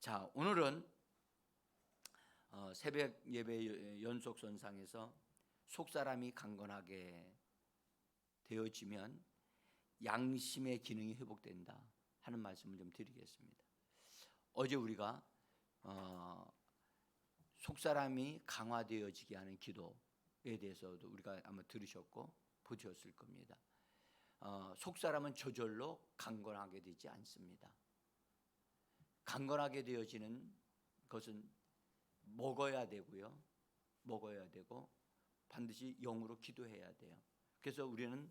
자, 오늘은 새벽 예배 연속 선상에서 속사람이 강건하게 되어지면 양심의 기능이 회복된다 하는 말씀을 좀 드리겠습니다. 어제 우리가 속사람이 강화되어지게 하는 기도에 대해서도 우리가 아마 들으셨고 보셨을 겁니다. 속사람은 저절로 강건하게 되지 않습니다. 강건하게 되어지는 것은 먹어야 되고요. 먹어야 되고 반드시 영으로 기도해야 돼요. 그래서 우리는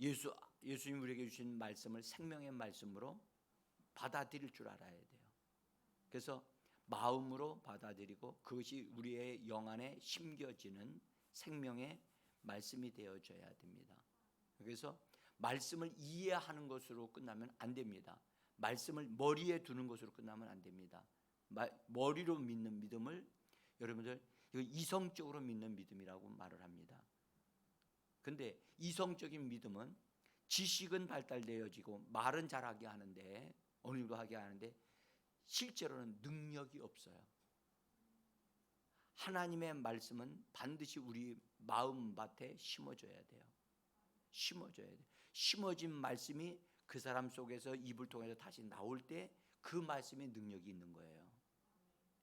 예수님 우리에게 주신 말씀을 생명의 말씀으로 받아들일 줄 알아야 돼요. 그래서 마음으로 받아들이고 그것이 우리의 영 안에 심겨지는 생명의 말씀이 되어져야 됩니다. 그래서 말씀을 이해하는 것으로 끝나면 안 됩니다. 말씀을 머리에 두는 것으로 끝나면 안 됩니다. 머리로 믿는 믿음을 여러분들 이성적으로 믿는 믿음이라고 말을 합니다. 그런데 이성적인 믿음은 지식은 발달되어지고 말은 잘하게 하는데 어느 정도 하게 하는데 실제로는 능력이 없어요. 하나님의 말씀은 반드시 우리 마음밭에 심어줘야 돼요. 심어줘야 돼요. 심어진 말씀이 그 사람 속에서 입을 통해서 다시 나올 때 그 말씀의 능력이 있는 거예요.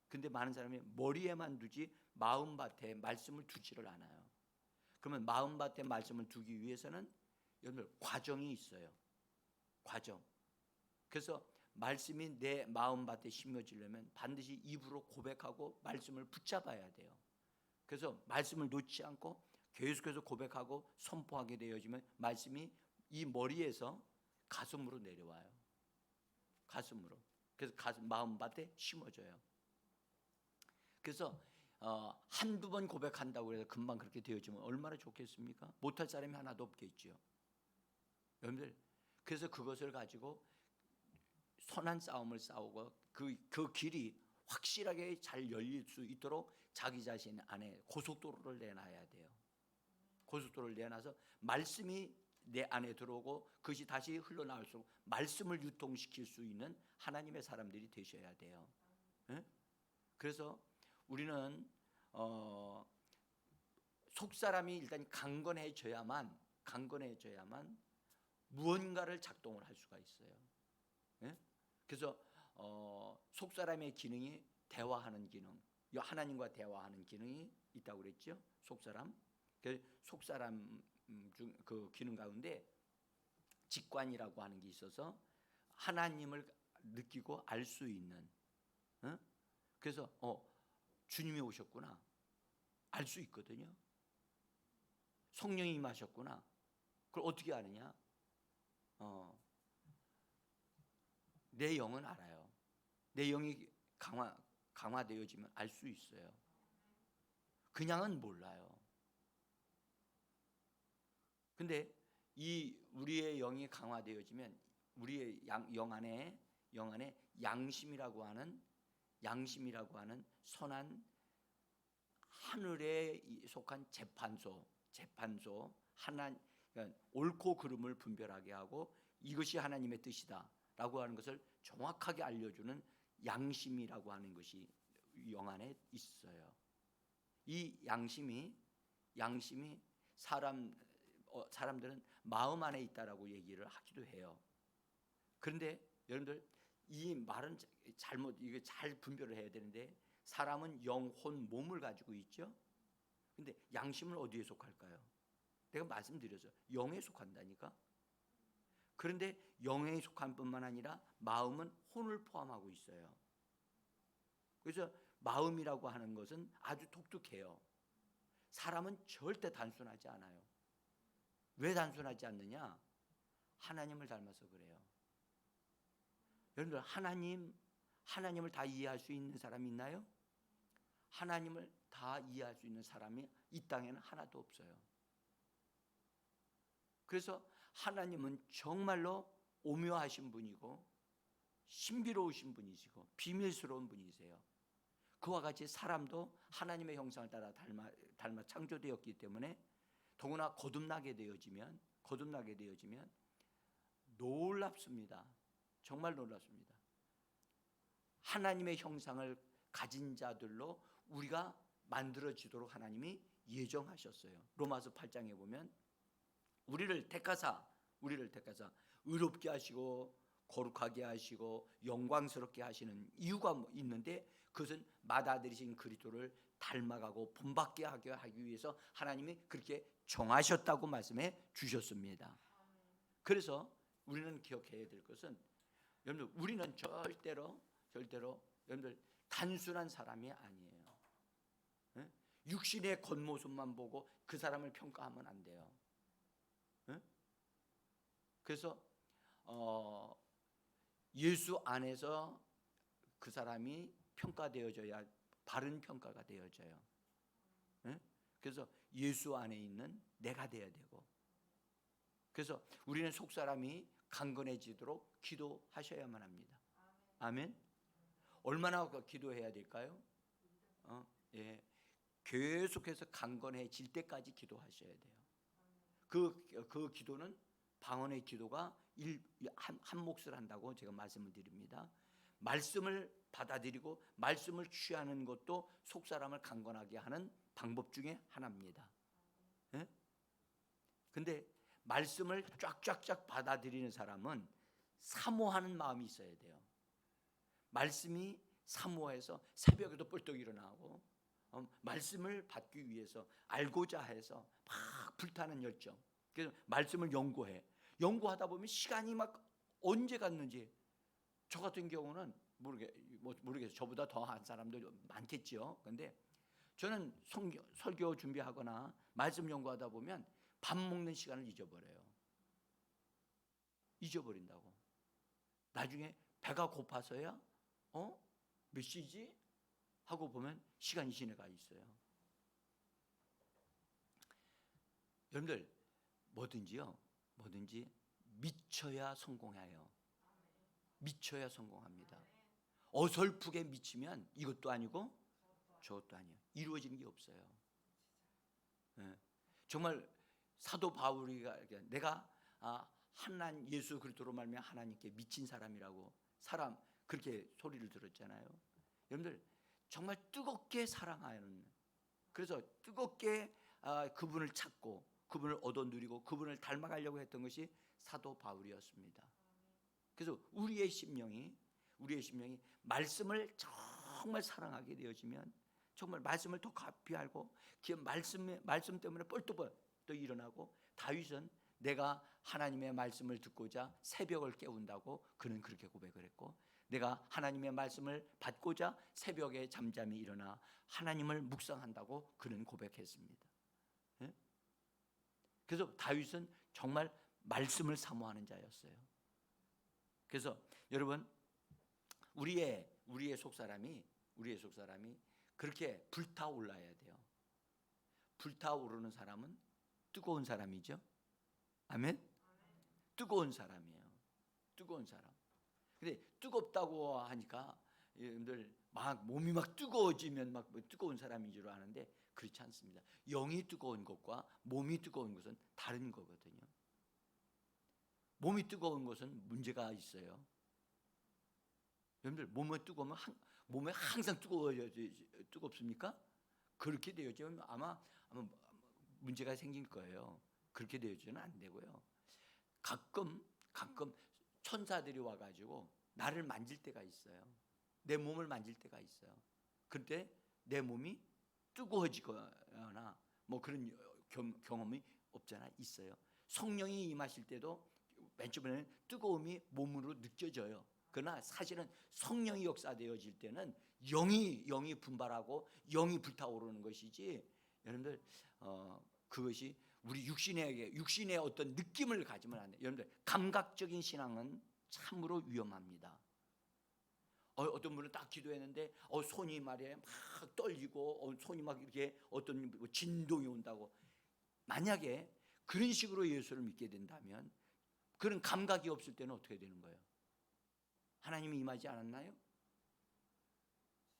근데 많은 사람이 머리에만 두지 마음밭에 말씀을 두지를 않아요. 그러면 마음밭에 말씀을 두기 위해서는 여러분들 과정이 있어요. 과정. 그래서 말씀이 내 마음밭에 심어지려면 반드시 입으로 고백하고 말씀을 붙잡아야 돼요. 그래서 말씀을 놓지 않고 계속해서 고백하고 선포하게 되어지면 말씀이 이 머리에서 가슴으로 내려와요. 가슴으로. 그래서 마음밭에 심어져요. 그래서 한두 번 고백한다고 해서 금방 그렇게 되어지면 얼마나 좋겠습니까? 못할 사람이 하나도 없겠죠. 여러분들, 그래서 그것을 가지고 선한 싸움을 싸우고 그 길이 확실하게 잘 열릴 수 있도록 자기 자신 안에 고속도로를 내놔야 돼요. 고속도로를 내놔서 말씀이 내 안에 들어오고 그것이 다시 흘러나올 수 있도록 말씀을 유통시킬 수 있는 하나님의 사람들이 되셔야 돼요. 네? 그래서 우리는 속사람이 일단 강건해져야만 무언가를 작동을 할 수가 있어요. 네? 그래서 속사람의 기능이 대화하는 기능, 하나님과 대화하는 기능이 있다고 그랬죠. 속사람 중 그 기능 가운데 직관이라고 하는 게 있어서 하나님을 느끼고 알 수 있는. 그래서 주님이 오셨구나 알 수 있거든요. 성령이 임하셨구나. 그걸 어떻게 아느냐? 내 영은 알아요. 내 영이 강화되어지면 알 수 있어요. 그냥은 몰라요. 근데 이 우리의 영이 강화되어지면 우리의 영 안에 양심이라고 하는 선한 하늘에 속한 재판소 그러니까 옳고 그름을 분별하게 하고 이것이 하나님의 뜻이다라고 하는 것을 정확하게 알려주는 양심이라고 하는 것이 영 안에 있어요. 이 양심이 사람들은 마음 안에 있다라고 얘기를 하기도 해요. 그런데 여러분들 이 말은 이게 잘 분별을 해야 되는데 사람은 영혼, 몸을 가지고 있죠. 근데 양심은 어디에 속할까요? 내가 말씀드렸죠. 영에 속한다니까. 그런데 영에 속한 뿐만 아니라 마음은 혼을 포함하고 있어요. 그래서 마음이라고 하는 것은 아주 독특해요. 사람은 절대 단순하지 않아요. 왜 단순하지 않느냐? 하나님을 닮아서 그래요. 여러분들 하나님을 다 이해할 수 있는 사람이 있나요? 하나님을 다 이해할 수 있는 사람이 이 땅에는 하나도 없어요. 그래서 하나님은 정말로 오묘하신 분이고 신비로우신 분이시고 비밀스러운 분이세요. 그와 같이 사람도 하나님의 형상을 따라 닮아 창조되었기 때문에 더구나 거듭나게 되어지면 놀랍습니다. 정말 놀랍습니다. 하나님의 형상을 가진 자들로 우리가 만들어지도록 하나님이 예정하셨어요. 로마서 8장에 보면 우리를 택하사 의롭게 하시고 거룩하게 하시고 영광스럽게 하시는 이유가 있는데, 그것은 맏아들이신 그리스도를 닮아가고 본받게 하기 위해서 하나님이 그렇게 정하셨다고 말씀해 주셨습니다. 그래서 우리는 기억해야 될 것은, 여러분들, 우리는 절대로 여러분들 단순한 사람이 아니에요. 육신의 겉모습만 보고 그 사람을 평가하면 안 돼요. 그래서 예수 안에서 그 사람이 평가되어져야 바른 평가가 되어져요. 그래서 예수 안에 있는 내가 돼야 되고, 그래서 우리는 속사람이 강건해지도록 기도하셔야만 합니다. 아멘. 얼마나 기도해야 될까요? 예, 계속해서 강건해질 때까지 기도하셔야 돼요. 그 기도는 방언의 기도가 한 몫을 한다고 제가 말씀을 드립니다. 말씀을 받아들이고 말씀을 취하는 것도 속사람을 강건하게 하는 방법 중에 하나입니다. 근데 말씀을 쫙쫙쫙 받아들이는 사람은 사모하는 마음이 있어야 돼요. 말씀이 사모해서 새벽에도 뻘떡 일어나고 말씀을 받기 위해서 알고자 해서 막 불타는 열정. 그래서 말씀을 연구하다 보면 시간이 막 언제 갔는지, 저 같은 경우는 모르겠어요. 저보다 더 한 사람도 많겠죠. 근데 저는 설교 준비하거나 말씀 연구하다 보면 밥 먹는 시간을 잊어버린다고. 나중에 배가 고파서야 몇 시지? 하고 보면 시간이 지나가 있어요. 여러분들, 뭐든지 미쳐야 성공해요. 미쳐야 성공합니다. 어설프게 미치면 이것도 아니고 저것도 아니에요. 이루어지는 게 없어요. 정말 사도 바울이가 내가 하나님 예수 그리스도로 말미암아 하나님께 미친 사람이라고 그렇게 소리를 들었잖아요. 여러분들, 정말 뜨겁게 사랑하는, 그래서 뜨겁게 그분을 찾고 그분을 얻어 누리고 그분을 닮아가려고 했던 것이 사도 바울이었습니다. 그래서 우리의 심령이 말씀을 정말 사랑하게 되어지면 정말 말씀을 더 깊이 알고 말씀 때문에 뻘떡 일어나고, 다윗은 내가 하나님의 말씀을 듣고자 새벽을 깨운다고 그는 그렇게 고백을 했고, 내가 하나님의 말씀을 받고자 새벽에 잠잠히 일어나 하나님을 묵상한다고 그는 고백했습니다. 그래서 다윗은 정말 말씀을 사모하는 자였어요. 그래서 여러분, 우리의 속사람이 그렇게 불타올라야 돼요. 불타오르는 사람은 뜨거운 사람이죠. 아멘. 뜨거운 사람이에요. 뜨거운 사람. 근데 뜨겁다고 하니까 여러분들 막 몸이 막 뜨거워지면 막 뜨거운 사람인 줄 아는데 그렇지 않습니다. 영이 뜨거운 것과 몸이 뜨거운 것은 다른 거거든요. 몸이 뜨거운 것은 문제가 있어요. 여러분들, 몸이 뜨거우면 몸에 항상 뜨겁습니까? 그렇게 되어지면 아마 문제가 생길 거예요. 그렇게 되어지면 안 되고요. 가끔 천사들이 와가지고 나를 만질 때가 있어요. 내 몸을 만질 때가 있어요. 그때 내 몸이 뜨거워지거나 뭐 그런 경험이 없잖아, 있어요. 성령이 임하실 때도 맨 처음에는 뜨거움이 몸으로 느껴져요. 그러나 사실은 성령이 역사되어질 때는 영이 분발하고 영이 불타오르는 것이지, 여러분들 그것이 우리 육신의 어떤 느낌을 가지면 안 돼요. 여러분들, 감각적인 신앙은 참으로 위험합니다. 어떤 분은 딱 기도했는데 손이 말이에요 막 떨리고 손이 막 이렇게 어떤 진동이 온다고. 만약에 그런 식으로 예수를 믿게 된다면 그런 감각이 없을 때는 어떻게 되는 거예요? 하나님이 임하지 않았나요?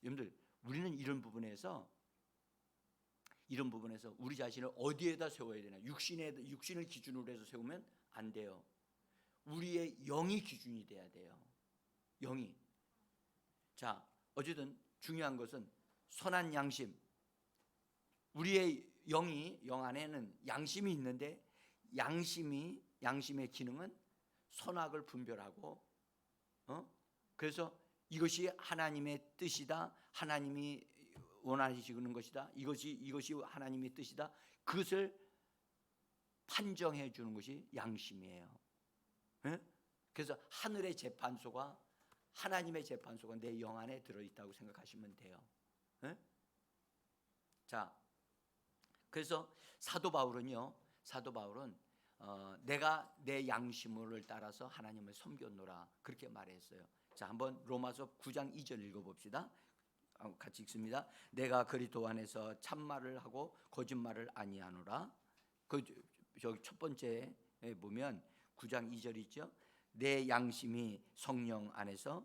여러분들, 우리는 이런 부분에서 우리 자신을 어디에다 세워야 되나? 육신을 기준으로 해서 세우면 안 돼요. 우리의 영이 기준이 돼야 돼요. 영이. 자, 어쨌든 중요한 것은 선한 양심. 우리의 영 안에는 양심이 있는데 양심의 기능은 선악을 분별하고 그래서 이것이 하나님의 뜻이다. 하나님이 원하시는 것이다. 이것이 하나님의 뜻이다. 그것을 판정해 주는 것이 양심이에요. 그래서 하늘의 재판소가 하나님의 재판소가 내 영 안에 들어있다고 생각하시면 돼요. 자, 그래서 사도 바울은 내가 내 양심을 따라서 하나님을 섬겼노라 그렇게 말했어요. 자, 한번 로마서 9장 2절 읽어봅시다. 같이 읽습니다. 내가 그리스도 안에서 참말을 하고 거짓말을 아니하노라. 저기 첫 번째에 보면 9장 2절 있죠. 내 양심이 성령 안에서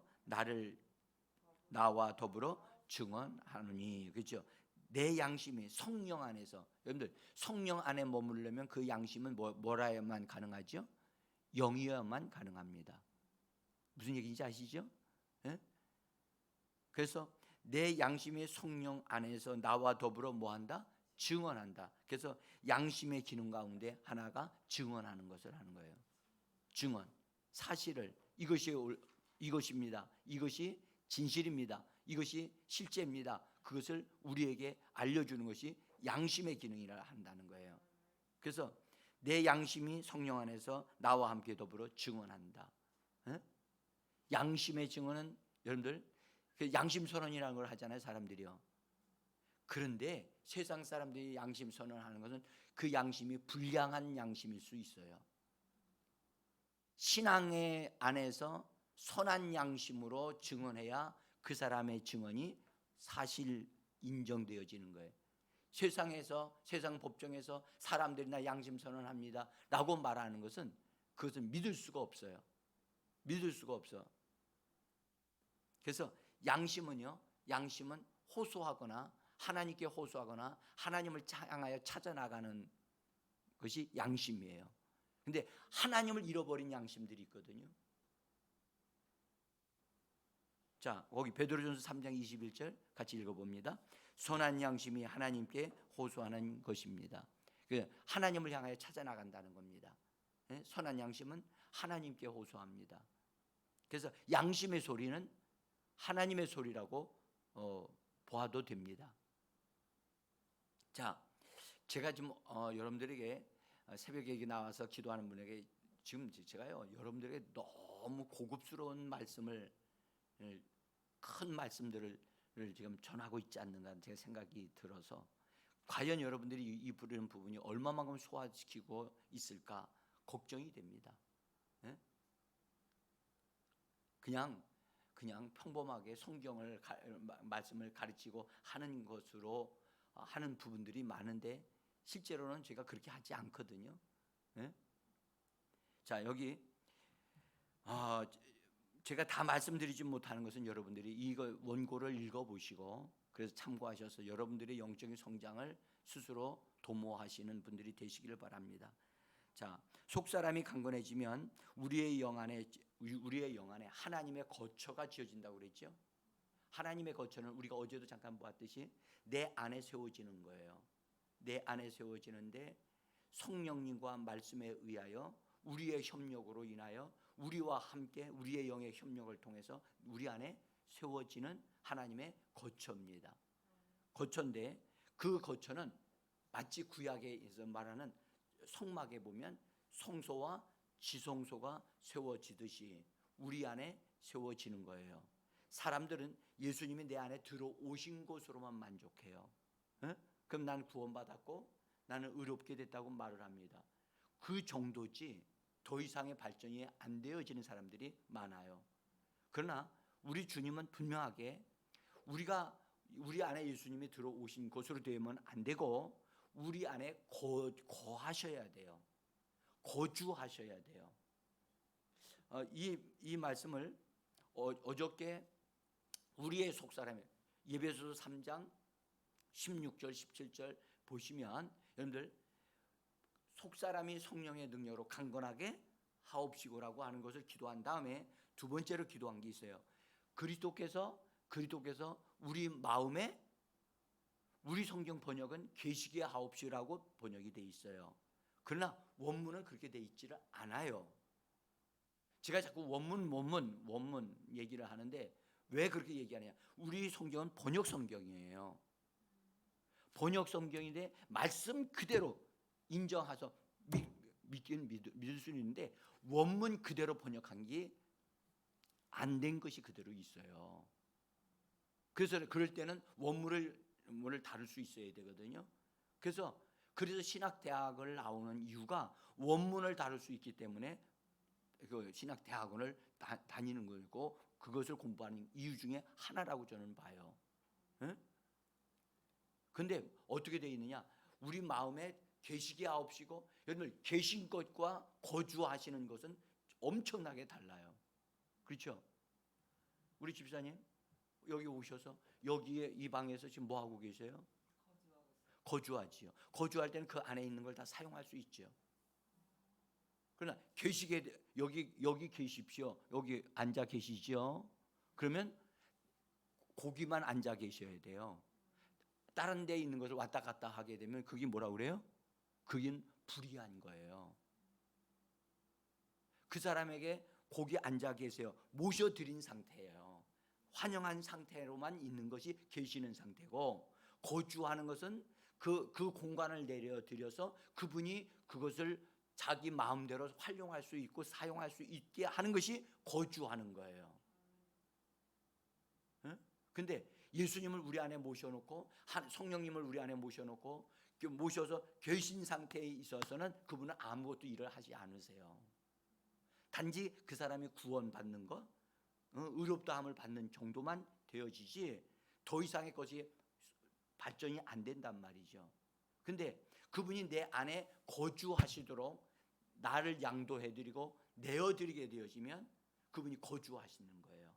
나와 더불어 증언하느니. 그렇죠? 내 양심이 성령 안에서. 여러분들 성령 안에 머물려면 그 양심은 뭐라야만 가능하죠? 영이어야만 가능합니다. 무슨 얘기인지 아시죠? 그래서 내 양심이 성령 안에서 나와 더불어 뭐한다? 증언한다. 그래서 양심의 기능 가운데 하나가 증언하는 것을 하는 거예요. 증언, 사실을 이것입니다. 이것이 진실입니다. 이것이 실제입니다. 그것을 우리에게 알려주는 것이 양심의 기능이라 한다는 거예요. 그래서 내 양심이 성령 안에서 나와 함께 더불어 증언한다. 양심의 증언은 여러분들 양심 선언이라는 걸 하잖아요, 사람들이요. 그런데 세상 사람들이 양심 선언하는 것은 그 양심이 불량한 양심일 수 있어요. 신앙의 안에서 선한 양심으로 증언해야 그 사람의 증언이 사실 인정되어지는 거예요. 세상 법정에서 사람들이 나 양심 선언합니다 라고 말하는 것은 그것은 믿을 수가 없어요. 믿을 수가 없어. 그래서 양심은 호소하거나 하나님께 호소하거나 하나님을 향하여 찾아나가는 것이 양심이에요. 근데 하나님을 잃어버린 양심들이 있거든요. 자, 거기 베드로전서 3장 21절 같이 읽어봅니다. 선한 양심이 하나님께 호소하는 것입니다. 하나님을 향하여 찾아나간다는 겁니다. 선한 양심은 하나님께 호소합니다. 그래서 양심의 소리는 하나님의 소리라고 보아도 됩니다. 자, 제가 지금 여러분들에게 새벽에 나와서 기도하는 분에게 지금 제가요 여러분들에게 너무 고급스러운 말씀을 큰 말씀들을 지금 전하고 있지 않는가 제 생각이 들어서 과연 여러분들이 이 부르는 부분이 얼마만큼 소화시키고 있을까 걱정이 됩니다. 그냥 평범하게 성경을 말씀을 가르치고 하는 것으로 하는 부분들이 많은데 실제로는 제가 그렇게 하지 않거든요. 자, 여기 제가 다 말씀드리지 못하는 것은 여러분들이 이거 원고를 읽어보시고 그래서 참고하셔서 여러분들의 영적인 성장을 스스로 도모하시는 분들이 되시기를 바랍니다. 자, 속사람이 강건해지면 우리의 영 안에 하나님의 거처가 지어진다고 그랬죠. 하나님의 거처는 우리가 어제도 잠깐 보았듯이 내 안에 세워지는 거예요. 내 안에 세워지는데 성령님과 말씀에 의하여 우리의 협력으로 인하여 우리와 함께 우리의 영의 협력을 통해서 우리 안에 세워지는 하나님의 거처입니다. 거처인데 그 거처는 마치 구약에서 말하는 성막에 보면 성소와 지성소가 세워지듯이 우리 안에 세워지는 거예요. 사람들은 예수님이 내 안에 들어오신 것으로만 만족해요. 그럼 나는 구원받았고 나는 의롭게 됐다고 말을 합니다. 그 정도지 더 이상의 발전이 안 되어지는 사람들이 많아요. 그러나 우리 주님은 분명하게 우리 안에 예수님이 들어오신 것으로 되면 안 되고 우리 안에 거하셔야 돼요. 거주하셔야 돼요. 이 말씀을 어저께 우리의 속사람이 에베소서 3장 16절 17절 보시면 여러분들 속사람이 성령의 능력으로 강건하게 하옵시고라고 하는 것을 기도한 다음에 두 번째로 기도한 게 있어요. 그리스도께서 그리스도께서 우리 마음에, 우리 성경 번역은 계시게 하옵시라고 번역이 돼 있어요. 그러나 원문은 그렇게 돼 있지를 않아요. 제가 자꾸 원문 얘기를 하는데 왜 그렇게 얘기하냐? 우리 성경은 번역 성경이에요. 번역 성경인데 말씀 그대로 인정해서 믿을 수는 있는데 원문 그대로 번역한 게 안 된 것이 그대로 있어요. 그래서 그럴 때는 원문을 다룰 수 있어야 되거든요. 그래서 신학대학을 나오는 이유가 원문을 다룰 수 있기 때문에 그 신학대학원을 다니는 거고 그것을 공부하는 이유 중에 하나라고 저는 봐요. 그런데 어떻게 되어 있느냐? 우리 마음에 계시게 하옵시고, 여러분 계신 것과 거주하시는 것은 엄청나게 달라요. 그렇죠? 우리 집사님 여기 오셔서 여기에 이 방에서 지금 뭐 하고 계세요? 거주하지요. 거주할 때는 그 안에 있는 걸 다 사용할 수 있죠. 그러나 계시게 여기 계십시오. 여기 앉아 계시죠. 그러면 거기만 앉아 계셔야 돼요. 다른 데 있는 것을 왔다 갔다 하게 되면 그게 뭐라 그래요? 그긴 불의한 거예요. 그 사람에게 거기 앉아 계세요. 모셔드린 상태예요. 환영한 상태로만 있는 것이 계시는 상태고, 거주하는 것은 그 공간을 내려드려서 그분이 그것을 자기 마음대로 활용할 수 있고 사용할 수 있게 하는 것이 거주하는 거예요. 근데 예수님을 우리 안에 모셔놓고 성령님을 우리 안에 모셔서 계신 상태에 있어서는 그분은 아무것도 일을 하지 않으세요. 단지 그 사람이 구원받는 것, 의롭다함을 받는 정도만 되어지지 더 이상의 것이 발전이 안 된단 말이죠. 근데 그분이 내 안에 거주하시도록 나를 양도해드리고 내어드리게 되어지면 그분이 거주하시는 거예요.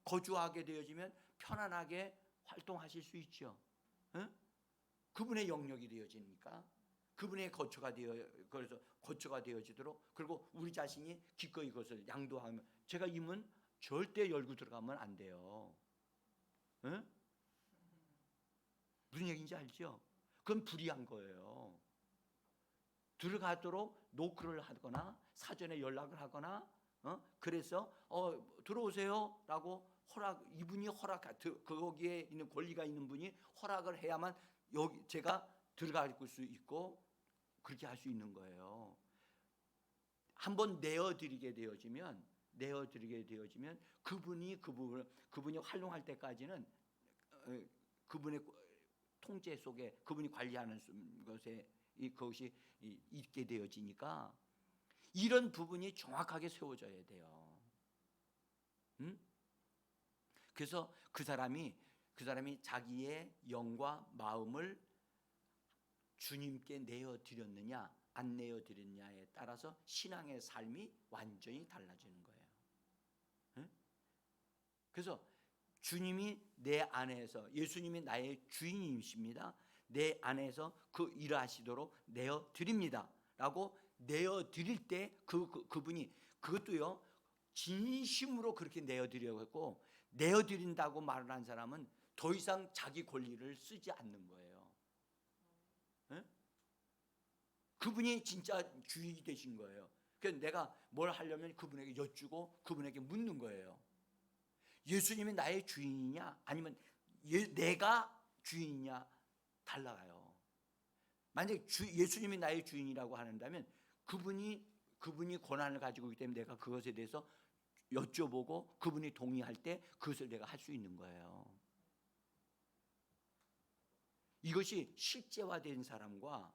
거주하게 되어지면 편안하게 활동하실 수 있죠. 그분의 영역이 되어지니까 그분의 그래서 거처가 되어지도록, 그리고 우리 자신이 기꺼이 그것을 양도하면, 제가 이 문 절대 열고 들어가면 안 돼요. 무슨 얘기인지 알죠? 그건 불의한 거예요. 들어가도록 노크를 하거나 사전에 연락을 하거나 그래서 들어오세요라고 이분이 거기에 있는 권리가 있는 분이 허락을 해야만 여기 제가 들어갈 수 있고 그렇게 할 수 있는 거예요. 한번 내어드리게 되어지면 그분이 활용할 때까지는 그분의 통제 속에, 그분이 관리하는 것에 그것이 있게 되어지니까 이런 부분이 정확하게 세워져야 돼요. 그래서 그 사람이 자기의 영과 마음을 주님께 내어드렸느냐 안 내어드렸냐에 따라서 신앙의 삶이 완전히 달라지는 거예요. 그래서 주님이 내 안에서, 예수님이 나의 주인이십니다. 내 안에서 그 일하시도록 내어드립니다 라고 내어드릴 때 그분이 그것도요 진심으로 그렇게 내어드려갖고, 내어드린다고 말을 한 사람은 더 이상 자기 권리를 쓰지 않는 거예요. 그분이 진짜 주인이 되신 거예요. 그래서 내가 뭘 하려면 그분에게 여쭈고 그분에게 묻는 거예요. 예수님이 나의 주인이냐 아니면 내가 주인이냐 달라요. 만약에 예수님이 나의 주인이라고 한다면 그분이 권한을 가지고 있기 때문에 내가 그것에 대해서 여쭤보고 그분이 동의할 때 그것을 내가 할 수 있는 거예요. 이것이 실제화된 사람과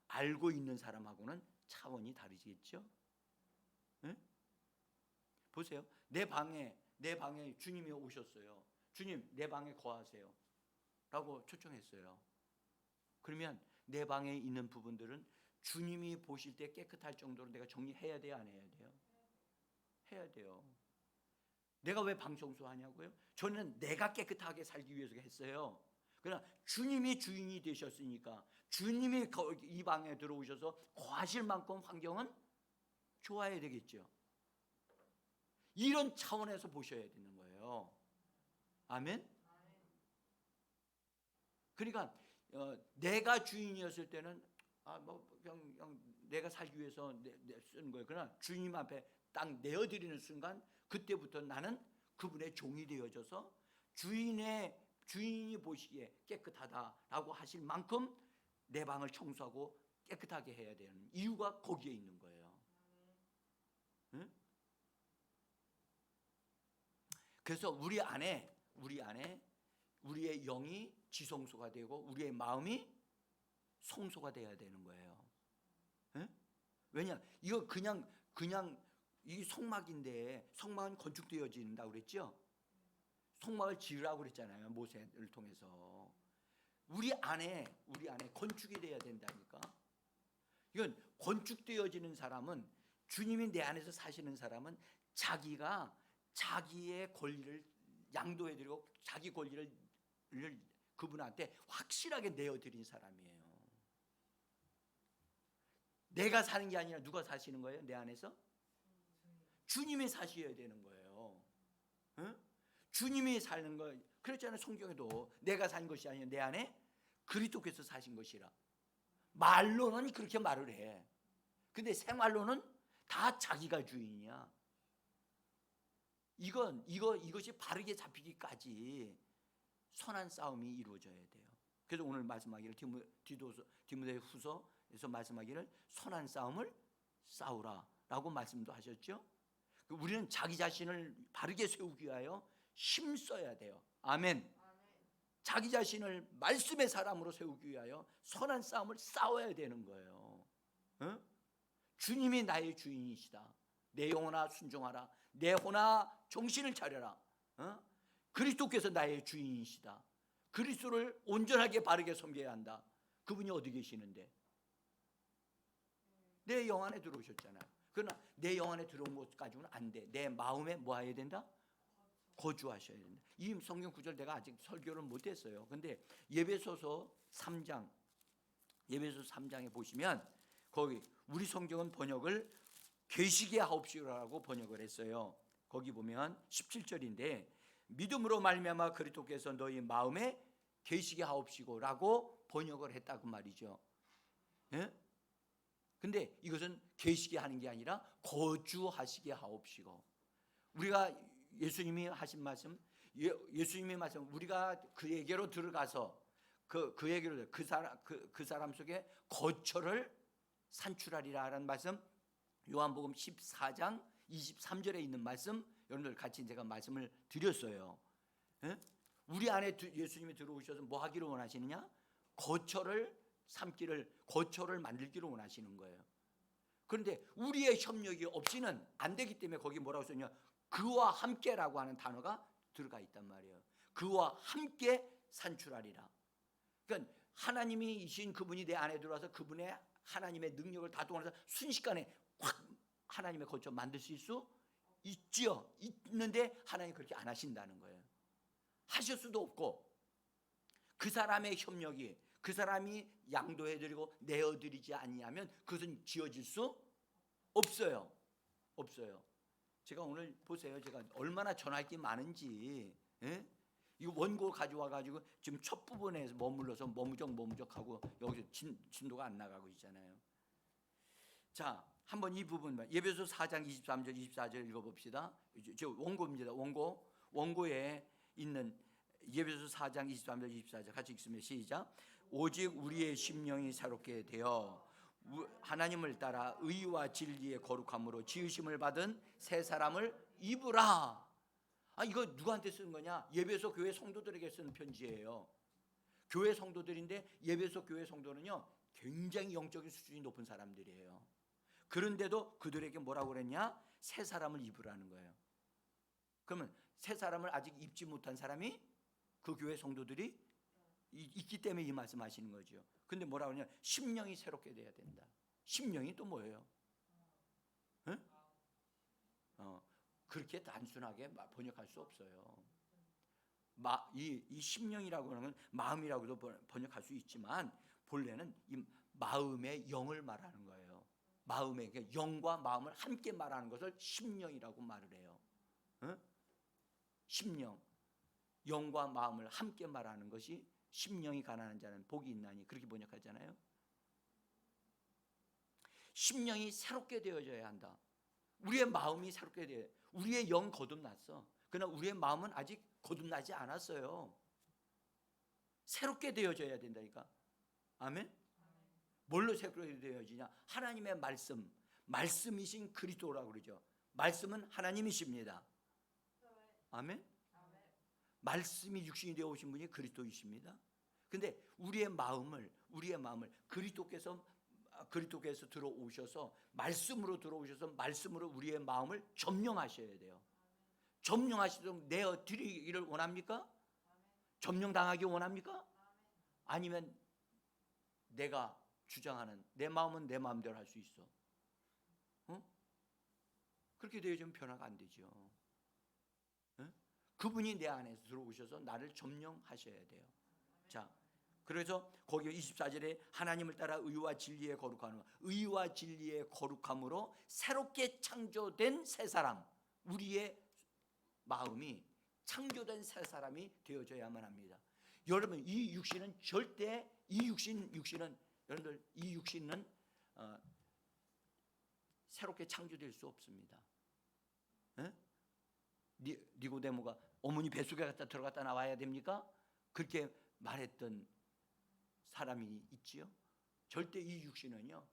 알고 있는 사람하고는 차원이 다르겠죠? 네? 보세요. 내 방에 주님이 오셨어요. 주님, 내 방에 거하세요 라고 초청했어요. 그러면 내 방에 있는 부분들은 주님이 보실 때 깨끗할 정도로 내가 정리해야 돼요, 안 해야 돼요? 해야 돼요. 내가 왜 방 청소하냐고요? 저는 내가 깨끗하게 살기 위해서 했어요. 그러나 주님이 주인이 되셨으니까 주님이 이 방에 들어오셔서 거하실 만큼 환경은 좋아야 되겠죠. 이런 차원에서 보셔야 되는 거예요. 아멘. 그러니까 내가 주인이었을 때는 뭐 그냥 내가 살기 위해서 쓰는 거예요. 그러나 주님 앞에 딱 내어드리는 순간 그때부터 나는 그분의 종이 되어져서 주인이 보시기에 깨끗하다라고 하실 만큼 내 방을 청소하고 깨끗하게 해야 되는 이유가 거기에 있는 거예요. 응? 그래서 우리 안에 우리의 영이 지성소가 되고 우리의 마음이 성소가 돼야 되는 거예요. 응? 왜냐? 이거 그냥 이 성막인데 성막은 건축되어진다고 그랬죠? 성막을 지으라고 그랬잖아요. 모세를 통해서. 우리 안에 건축이 돼야 된다니까. 이건 건축되어지는 사람은 주님이 내 안에서 사시는 사람은 자기가 자기의 권리를 양도해드리고 자기 권리를 그분한테 확실하게 내어드린 사람이에요. 내가 사는 게 아니라 누가 사시는 거예요? 내 안에서? 주님이 사셔야 되는 거예요. 응? 주님이 사는 거 그랬잖아요. 성경에도 내가 산 것이 아니라 내 안에 그리스도께서 사신 것이라. 말로는 그렇게 말을 해. 근데 생활로는 다 자기가 주인이야. 이것이 바르게 잡히기까지 선한 싸움이 이루어져야 돼요. 그래서 오늘 말씀하기를 디모데후서에서 말씀하기를 선한 싸움을 싸우라라고 말씀도 하셨죠. 우리는 자기 자신을 바르게 세우기 위하여 힘써야 돼요. 아멘. 자기 자신을 말씀의 사람으로 세우기 위하여 선한 싸움을 싸워야 되는 거예요. 어? 주님이 나의 주인이시다. 내 영혼아 순종하라. 내 혼아 정신을 차려라. 그리스도께서 나의 주인이시다. 그리스도를 온전하게 바르게 섬겨야 한다. 그분이 어디 계시는데? 내 영 안에 들어오셨잖아요. 그러나 내 영 안에 들어온 것 가지고는 안 돼. 내 마음에 뭐 해야 된다? 거주하셔야 된다. 이 성경 구절 내가 아직 설교를 못했어요. 근데 예배소서 3장에 보시면 거기 우리 성경은 번역을 계시게 하옵시고라고 번역을 했어요. 거기 보면 17절인데 믿음으로 말미암아 그리스도께서 너희 마음에 계시게 하옵시고라고 번역을 했다고 말이죠. 예? 근데 이것은 계시게 하는 게 아니라 거주하시게 하옵시고. 우리가 예수님이 하신 말씀, 예수님의 말씀, 우리가 그에게로 들어가서 그에게로 그 사람 속에 거처를 산출하리라라는 말씀, 요한복음 14장 23절에 있는 말씀, 여러분들 같이 제가 말씀을 드렸어요. 예? 우리 안에 예수님이 들어오셔서 뭐 하기를 원하시느냐? 거처를 만들기를 원하시는 거예요. 그런데 우리의 협력이 없이는 안 되기 때문에 거기 뭐라고 썼냐? 그와 함께라고 하는 단어가 들어가 있단 말이에요. 그와 함께 산출하리라. 그러니까 하나님이신 그분이 내 안에 들어와서 그분의 하나님의 능력을 다 동원해서 순식간에 확 하나님의 거처 만드실 수 있지요. 있는데 하나님 그렇게 안 하신다는 거예요. 하실 수도 없고 그 사람의 협력이 그 사람이 양도해드리고 내어드리지 아니하면 그것은 지어질 수 없어요. 제가 오늘 보세요. 제가 얼마나 전할 게 많은지. 예? 이 원고 가져와가지고 지금 첫 부분에서 머물러서 머무적하고 여기서 진도가 안 나가고 있잖아요. 자, 한번 이 부분만 예배소 4장 23절 24절 읽어봅시다. 저 원고입니다. 원고에 있는 예배소 4장 23절 24절 같이 읽으면 시작. 오직 우리의 심령이 새롭게 되어 하나님을 따라 의와 진리의 거룩함으로 지으심을 받은 새 사람을 입으라. 이거 누구한테 쓰는 거냐? 예배소 교회 성도들에게 쓰는 편지예요. 교회 성도들인데 예배소 교회 성도는요 굉장히 영적인 수준이 높은 사람들이에요. 그런데도 그들에게 뭐라고 그랬냐? 새 사람을 입으라는 거예요. 그러면 새 사람을 아직 입지 못한 사람이 그 교회 성도들이 있기 때문에 이 말씀하시는 거죠. 근데 뭐라고 하냐? 심령이 새롭게 돼야 된다. 심령이 또 뭐예요? 응? 그렇게 단순하게 번역할 수 없어요. 이 심령이라고 하는 건 마음이라고도 번역할 수 있지만 본래는 이 마음의 영을 말하는 거예요. 마음의 영과 마음을 함께 말하는 것을 심령이라고 말을 해요. 응? 심령. 영과 마음을 함께 말하는 것이 심령이 가난한 자는 복이 있나니, 그렇게 번역하잖아요. 심령이 새롭게 되어져야 한다. 우리의 마음이 새롭게 돼. 우리의 영 거듭났어. 그러나 우리의 마음은 아직 거듭나지 않았어요. 새롭게 되어져야 된다니까. 아멘. 뭘로 새롭게 되어지냐? 하나님의 말씀이신 그리스도라고 그러죠. 말씀은 하나님이십니다. 아멘. 말씀이 육신이 되어 오신 분이 그리스도이십니다. 근데 우리의 마음을 그리스도께서 들어오셔서 말씀으로 들어오셔서 말씀으로 우리의 마음을 점령하셔야 돼요. 점령하시도록 내어 드리기를 원합니까? 점령당하기 원합니까? 아니면 내가 주장하는 내 마음은 내 마음대로 할 수 있어? 그렇게 되어지면 변화가 안 되죠. 그분이 내 안에서 들어오셔서 나를 점령하셔야 돼요. 자, 그래서 거기 24절에 하나님을 따라 의와 진리의 거룩함으로, 의와 진리의 거룩함으로 새롭게 창조된 새 사람, 우리의 마음이 창조된 새 사람이 되어져야만 합니다. 여러분, 이 육신은 절대 여러분들 이 육신은 새롭게 창조될 수 없습니다. 니고데모가 어머니 뱃속에 갔다 들어갔다 나와야 됩니까? 그렇게 말했던 사람이 있지요. 절대 이 육신은요,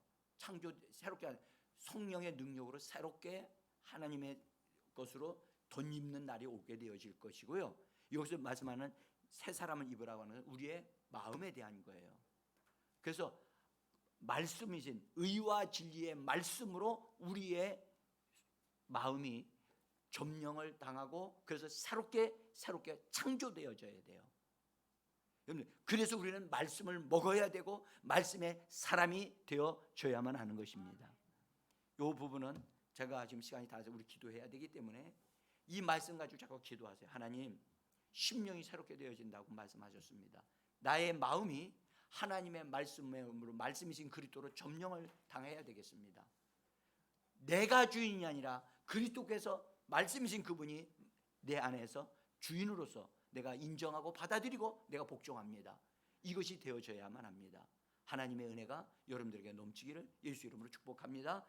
새롭게 성령의 능력으로 새롭게 하나님의 것으로 덧입는 날이 오게 되어질 것이고요. 여기서 말씀하는 새 사람을 입으라고 하는 것은 우리의 마음에 대한 거예요. 그래서 말씀이신 의와 진리의 말씀으로 우리의 마음이 점령을 당하고, 그래서 새롭게 창조되어져야 돼요. 그래서 우리는 말씀을 먹어야 되고 말씀의 사람이 되어져야만 하는 것입니다. 이 부분은 제가 지금 시간이 다 돼서 우리 기도해야 되기 때문에 이 말씀 가지고 자꾸 기도하세요. 하나님, 심령이 새롭게 되어진다고 말씀하셨습니다. 나의 마음이 하나님의 말씀으로, 말씀이신 그리스도로 점령을 당해야 되겠습니다. 내가 주인이 아니라 그리스도께서, 말씀이신 그분이 내 안에서 주인으로서 내가 인정하고 받아들이고 내가 복종합니다. 이것이 되어져야만 합니다. 하나님의 은혜가 여러분들에게 넘치기를 예수 이름으로 축복합니다.